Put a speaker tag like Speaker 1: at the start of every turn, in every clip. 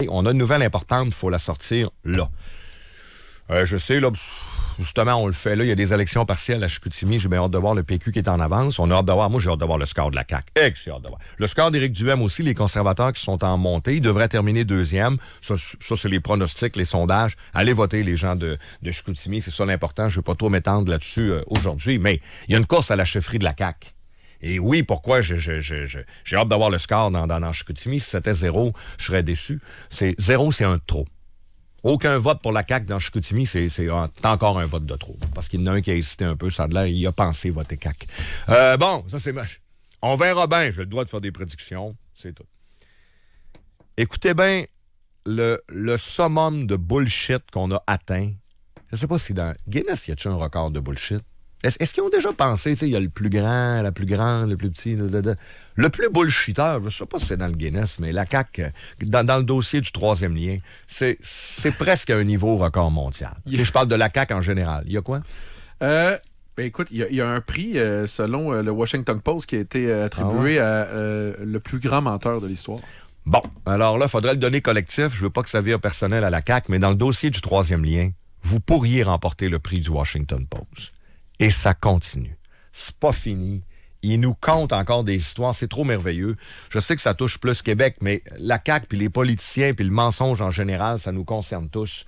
Speaker 1: On a une nouvelle importante, il faut la sortir là. Je sais, là, justement, on le fait là. Il y a des élections partielles à Chicoutimi. J'ai bien hâte de voir le PQ qui est en avance. On a hâte de voir. Moi, j'ai hâte de voir le score de la CAQ. J'ai hâte de voir. Le score d'Éric Duhaime aussi, les conservateurs qui sont en montée. Ils devraient terminer deuxième. Ça c'est les pronostics, les sondages. Allez voter, les gens de Chicoutimi. C'est ça l'important. Je ne vais pas trop m'étendre là-dessus aujourd'hui. Mais il y a une course à la chefferie de la CAQ. Et oui, pourquoi j'ai hâte d'avoir le score dans Chicoutimi. Si c'était 0, je serais déçu. 0, c'est un de trop. Aucun vote pour la CAQ dans Chicoutimi, c'est encore un vote de trop. Parce qu'il y en a un qui a hésité un peu, ça a l'air, il a pensé voter CAQ. Bon, ça c'est... On verra bien, j'ai le droit de faire des prédictions, c'est tout. Écoutez bien le summum de bullshit qu'on a atteint. Je sais pas si dans Guinness, y a-t-il un record de bullshit? Est-ce qu'ils ont déjà pensé, tu sais, il y a le plus grand, la plus grande, le plus petit, le plus bullshitter, je sais pas si c'est dans le Guinness, mais la CAQ, dans le dossier du troisième lien, c'est presque un niveau record mondial. Et je parle de la CAQ en général. Il y a quoi?
Speaker 2: Écoute, il y a un prix, selon le Washington Post, qui a été attribué à le plus grand menteur de l'histoire.
Speaker 1: Bon, alors là, il faudrait le donner collectif. Je veux pas que ça vire personnel à la CAQ, mais dans le dossier du troisième lien, vous pourriez remporter le prix du Washington Post. Et ça continue. C'est pas fini. Il nous compte encore des histoires. C'est trop merveilleux. Je sais que ça touche plus Québec, mais la CAQ, puis les politiciens, puis le mensonge en général, ça nous concerne tous.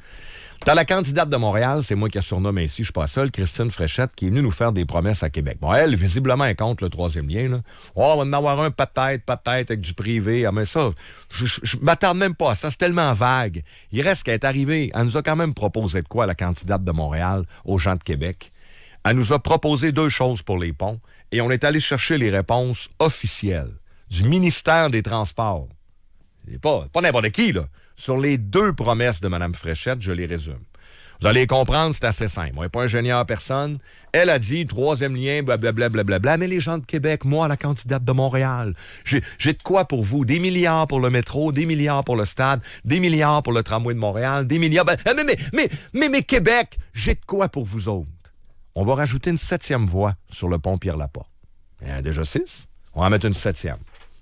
Speaker 1: Dans la candidate de Montréal, c'est moi qui a surnommé ici, je suis pas seul, Christine Fréchette, qui est venue nous faire des promesses à Québec. Bon, elle, visiblement, elle compte le troisième lien. Là. Oh, on va en avoir un peut-être, avec du privé. Ah, mais ça, je m'attarde même pas à ça. C'est tellement vague. Il reste qu'elle est arrivée. Elle nous a quand même proposé de quoi, la candidate de Montréal, aux gens de Québec? Elle nous a proposé 2 choses pour les ponts et on est allé chercher les réponses officielles du ministère des Transports. C'est pas n'importe qui, là. Sur les 2 promesses de Mme Fréchette, je les résume. Vous allez comprendre, c'est assez simple. On n'est pas ingénieur personne. Elle a dit, troisième lien, blablabla, mais les gens de Québec, moi, la candidate de Montréal, j'ai de quoi pour vous? Des milliards pour le métro, des milliards pour le stade, des milliards pour le tramway de Montréal, des milliards... Mais Québec, j'ai de quoi pour vous autres? On va rajouter une 7e voie sur le pont Pierre-Laporte. Il y en a déjà 6. On va en mettre une 7e.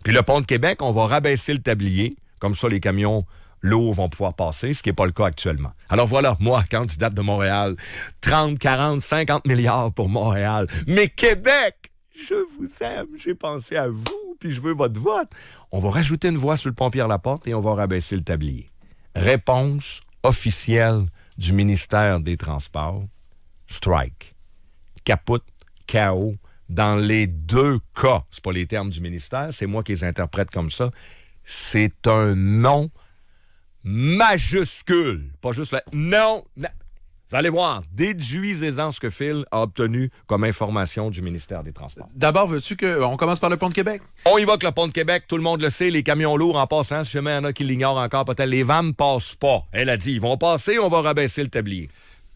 Speaker 1: Puis le pont de Québec, on va rabaisser le tablier. Comme ça, les camions lourds vont pouvoir passer, ce qui n'est pas le cas actuellement. Alors voilà, moi, candidate de Montréal, 30, 40, 50 milliards pour Montréal. Mais Québec, je vous aime, j'ai pensé à vous, puis je veux votre vote. On va rajouter une voie sur le pont Pierre-Laporte et on va rabaisser le tablier. Réponse officielle du ministère des Transports, strike. Capote, chaos, dans les 2 cas. C'est pas les termes du ministère, c'est moi qui les interprète comme ça. C'est un non majuscule. Pas juste le non. Vous allez voir, déduisez-en ce que Phil a obtenu comme information du ministère des Transports.
Speaker 2: D'abord, veux-tu qu'on commence par le pont de Québec?
Speaker 1: On y va avec le pont de Québec, tout le monde le sait, les camions lourds en passant, si jamais il y en a qui l'ignorent encore, peut-être les vannes ne passent pas. Elle a dit, ils vont passer, on va rabaisser le tablier.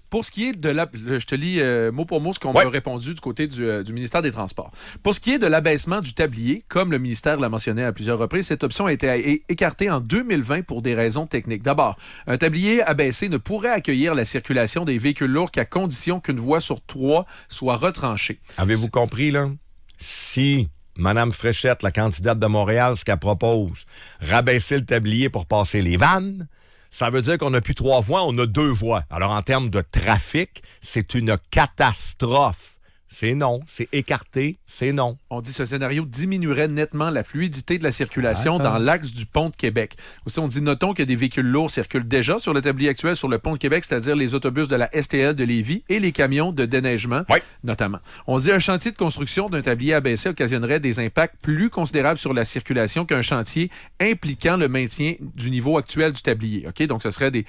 Speaker 2: Pour ce qui est de je te lis mot pour mot ce qu'on m'a répondu du côté du ministère des Transports. Pour ce qui est de l'abaissement du tablier, comme le ministère l'a mentionné à plusieurs reprises, cette option a été écartée en 2020 pour des raisons techniques. D'abord, un tablier abaissé ne pourrait accueillir la circulation des véhicules lourds qu'à condition qu'une voie sur 3 soit retranchée.
Speaker 1: Avez-vous compris, là? Si Mme Fréchette, la candidate de Montréal, ce qu'elle propose, rabaisser le tablier pour passer les vannes, ça veut dire qu'on n'a plus 3 voies, on a 2 voies. Alors, en termes de trafic, c'est une catastrophe. C'est non. C'est écarté, c'est non.
Speaker 2: On dit que ce scénario diminuerait nettement la fluidité de la circulation dans l'axe du pont de Québec. Aussi, on dit, notons que des véhicules lourds circulent déjà sur le tablier actuel sur le pont de Québec, c'est-à-dire les autobus de la STL de Lévis et les camions de déneigement, notamment. On dit un chantier de construction d'un tablier abaissé occasionnerait des impacts plus considérables sur la circulation qu'un chantier impliquant le maintien du niveau actuel du tablier. OK? Donc, ce serait des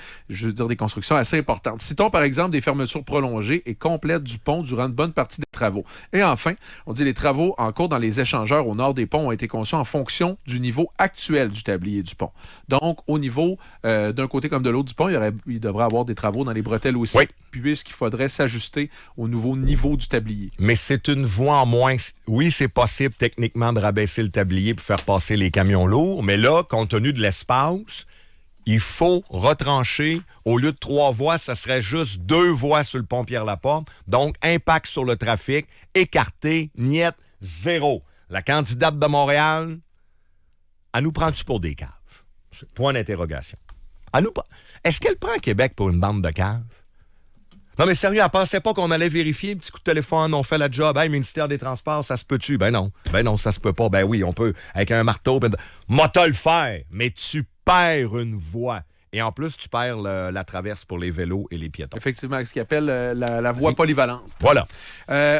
Speaker 2: constructions assez importantes. Citons, par exemple, des fermetures prolongées et complètes du pont durant une bonne partie des travaux. Et enfin, on dit les travaux en cours dans les échangeurs au nord des ponts ont été conçus en fonction du niveau actuel du tablier du pont. Donc, au niveau d'un côté comme de l'autre du pont, il devrait y avoir des travaux dans les bretelles aussi, puisqu'il faudrait s'ajuster au nouveau niveau du tablier.
Speaker 1: Mais c'est une voie en moins. Oui, c'est possible techniquement de rabaisser le tablier pour faire passer les camions lourds, mais là, compte tenu de l'espace, il faut retrancher. Au lieu de 3 voies, ça serait juste 2 voies sur le pont Pierre-Laporte. Donc, impact sur le trafic, écarté, niette, 0. La candidate de Montréal, elle nous prend-tu pour des caves? Point d'interrogation. Est-ce qu'elle prend Québec pour une bande de caves? Non, mais sérieux, elle pensait pas qu'on allait vérifier, petit coup de téléphone, on fait la job, hey, ministère des Transports, ça se peut-tu? Ben non, ça se peut pas. Ben oui, on peut, avec un marteau, moi te le faire, mais tu perds une voie. Et en plus, tu perds la traverse pour les vélos et les piétons.
Speaker 2: Effectivement, ce qu'ils appelle la voie polyvalente.
Speaker 1: Voilà.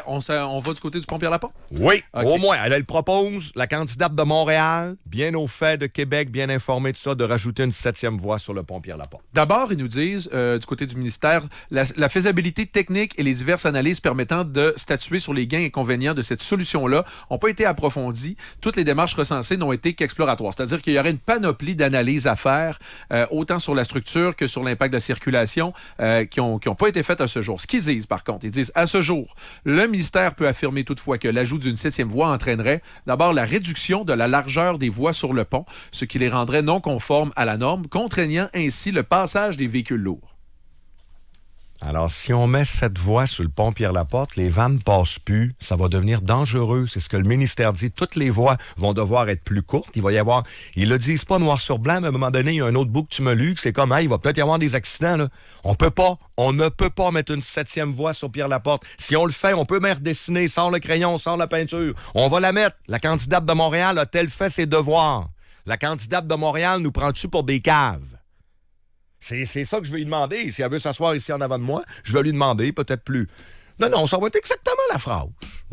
Speaker 2: On va du côté du pont Pierre-Laporte?
Speaker 1: Oui,
Speaker 2: okay.
Speaker 1: Au moins. Elle propose, la candidate de Montréal, bien au fait de Québec, bien informée de ça, de rajouter une 7e voie sur le pont Pierre-Laporte.
Speaker 2: D'abord, ils nous disent, du côté du ministère, la faisabilité technique et les diverses analyses permettant de statuer sur les gains et inconvénients de cette solution-là n'ont pas été approfondies. Toutes les démarches recensées n'ont été qu'exploratoires. C'est-à-dire qu'il y aurait une panoplie d'analyses à faire, autant sur la structure que sur l'impact de la circulation, qui n'ont pas été faites à ce jour. Ce qu'ils disent, par contre, ils disent, à ce jour, le ministère peut affirmer toutefois que l'ajout d'une 7e voie entraînerait d'abord la réduction de la largeur des voies sur le pont, ce qui les rendrait non conformes à la norme, contraignant ainsi le passage des véhicules lourds.
Speaker 1: Alors, si on met cette voie sur le pont Pierre-Laporte, les vannes ne passent plus. Ça va devenir dangereux. C'est ce que le ministère dit. Toutes les voies vont devoir être plus courtes. Il va y avoir... Ils le disent pas noir sur blanc, mais à un moment donné, il y a un autre bout que tu me lus, que c'est comme, il va peut-être y avoir des accidents, là. On ne peut pas mettre une 7e voie sur Pierre-Laporte. Si on le fait, on peut même redessiner, sort le crayon, sort la peinture. On va la mettre. La candidate de Montréal a-t-elle fait ses devoirs? La candidate de Montréal nous prend-tu pour des caves? C'est ça que je vais lui demander. Si elle veut s'asseoir ici en avant de moi, je vais lui demander, peut-être plus. Non, ça va être exactement la phrase.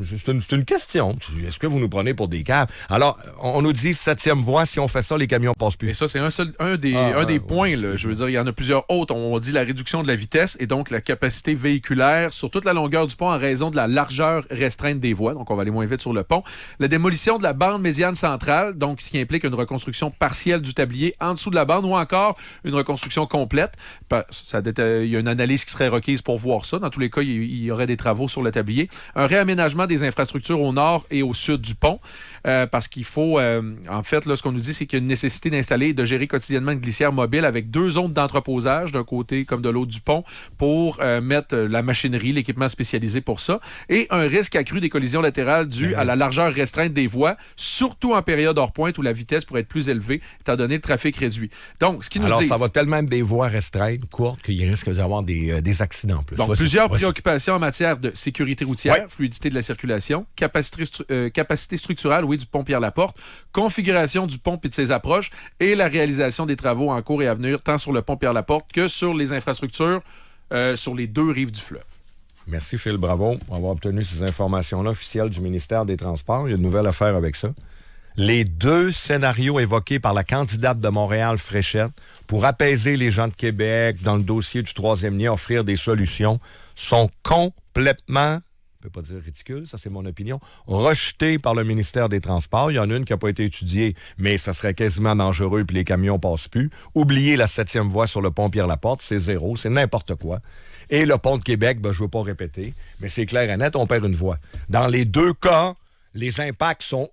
Speaker 1: C'est une question. Est-ce que vous nous prenez pour des caves? Alors, on nous dit 7e voie, si on fait ça, les camions passent plus.
Speaker 2: Et ça, c'est un des points. Là. Je veux dire, il y en a plusieurs autres. On dit la réduction de la vitesse et donc la capacité véhiculaire sur toute la longueur du pont en raison de la largeur restreinte des voies. Donc, on va aller moins vite sur le pont. La démolition de la bande médiane centrale, donc ce qui implique une reconstruction partielle du tablier en dessous de la bande ou encore une reconstruction complète. Il y a une analyse qui serait requise pour voir ça. Dans tous les cas, il y aurait des travaux sur le tablier. Un réaménagement des infrastructures au nord et au sud du pont, parce qu'il faut, en fait, là, ce qu'on nous dit, c'est qu'il y a une nécessité d'installer et de gérer quotidiennement une glissière mobile avec 2 zones d'entreposage d'un côté comme de l'autre du pont pour mettre la machinerie, l'équipement spécialisé pour ça, et un risque accru des collisions latérales dû à la largeur restreinte des voies, surtout en période hors pointe où la vitesse pourrait être plus élevée, étant donné le trafic réduit. Donc, ce qui nous dit...
Speaker 1: Alors, ça va tellement être des voies restreintes, courtes, qu'il risque d'y avoir des accidents en plus.
Speaker 2: Donc, plusieurs préoccupations en matière de sécurité routière, fluidité de la circulation, capacité structurelle, du pont Pierre-Laporte, configuration du pont et de ses approches et la réalisation des travaux en cours et à venir, tant sur le pont Pierre-Laporte que sur les infrastructures sur les 2 rives du fleuve.
Speaker 1: Merci Phil, bravo. On va obtenu ces informations-là officielles du ministère des Transports. Il y a une nouvelle affaire avec ça. Les 2 scénarios évoqués par la candidate de Montréal, Fréchette, pour apaiser les gens de Québec dans le dossier du 3e lien, offrir des solutions, sont complètement, je ne peux pas dire ridicule, ça c'est mon opinion, rejetés par le ministère des Transports. Il y en a une qui n'a pas été étudiée, mais ça serait quasiment dangereux puis les camions passent plus. Oubliez la 7e voie sur le pont Pierre-Laporte, c'est 0, c'est n'importe quoi. Et le pont de Québec, je ne veux pas répéter, mais c'est clair et net, on perd une voie. Dans les 2 cas, les impacts sont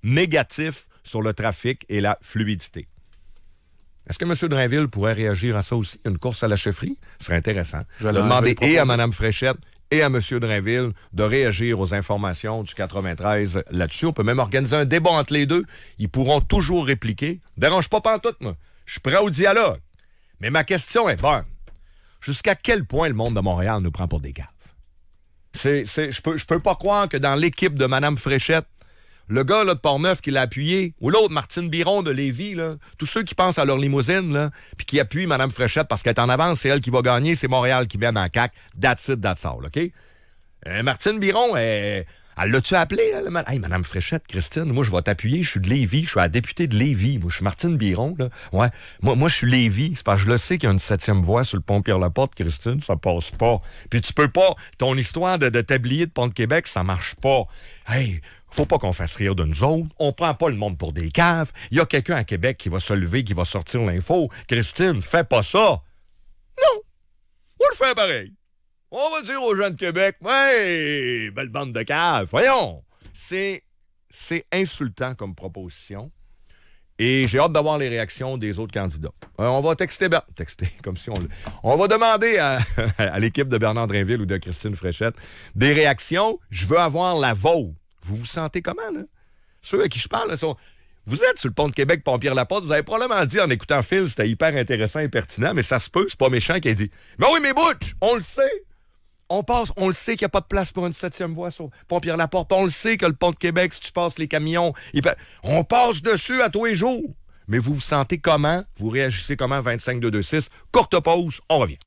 Speaker 1: négatifs sur le trafic et la fluidité. Est-ce que M. Drainville pourrait réagir à ça aussi? Une course à la chefferie? Ce serait intéressant. Je vais demander et à Mme Fréchette et à M. Drainville de réagir aux informations du 93 là-dessus. On peut même organiser un débat entre les deux. Ils pourront toujours répliquer. Dérange pas pantoute, moi. Je suis prêt au dialogue. Mais ma question est bonne. Jusqu'à quel point le monde de Montréal nous prend pour des caves? Je peux pas croire que dans l'équipe de Mme Fréchette, le gars là, de Portneuf qui l'a appuyé, ou l'autre, Martine Biron de Lévis, là, tous ceux qui pensent à leur limousine, là, puis qui appuient Mme Fréchette parce qu'elle est en avance, c'est elle qui va gagner, c'est Montréal qui mène en CAQ. That's it, that's all, OK? Martine Biron, elle l'a-tu appelé? Hey, Mme Fréchette, Christine, moi, je vais t'appuyer, je suis de Lévis, je suis la députée de Lévis. Moi, je suis Martine Biron, là. Ouais. Moi, je suis Lévis. C'est parce que je le sais qu'il y a une 7e voie sur le pont Pierre-Laporte, Christine, ça passe pas. Puis tu peux pas, ton histoire de tablier de pont de Québec, ça marche pas. Hey, faut pas qu'on fasse rire de nous autres. On prend pas le monde pour des caves. Il y a quelqu'un à Québec qui va se lever, qui va sortir l'info. Christine, fais pas ça. Non. On le fait pareil. On va dire aux gens de Québec, ouais, belle bande de caves. Voyons. C'est insultant comme proposition. Et j'ai hâte d'avoir les réactions des autres candidats. On va texter, comme si on va demander à l'équipe de Bernard Drainville ou de Christine Fréchette des réactions. Je veux avoir la vôtre. Vous vous sentez comment, là? Ceux à qui je parle, là, Vous êtes sur le pont de Québec, Pont-Pierre-Laporte, vous avez probablement dit en écoutant Phil, c'était hyper intéressant et pertinent, mais ça se peut, c'est pas méchant qui a dit « Mais oui, mais Butch, on le sait! On le sait qu'il n'y a pas de place pour une 7e voie sur Pont-Pierre-Laporte, on le sait que le pont de Québec, si tu passes les camions, on passe dessus à tous les jours! » Mais vous vous sentez comment? Vous réagissez comment? 25-226. Courte pause, on revient.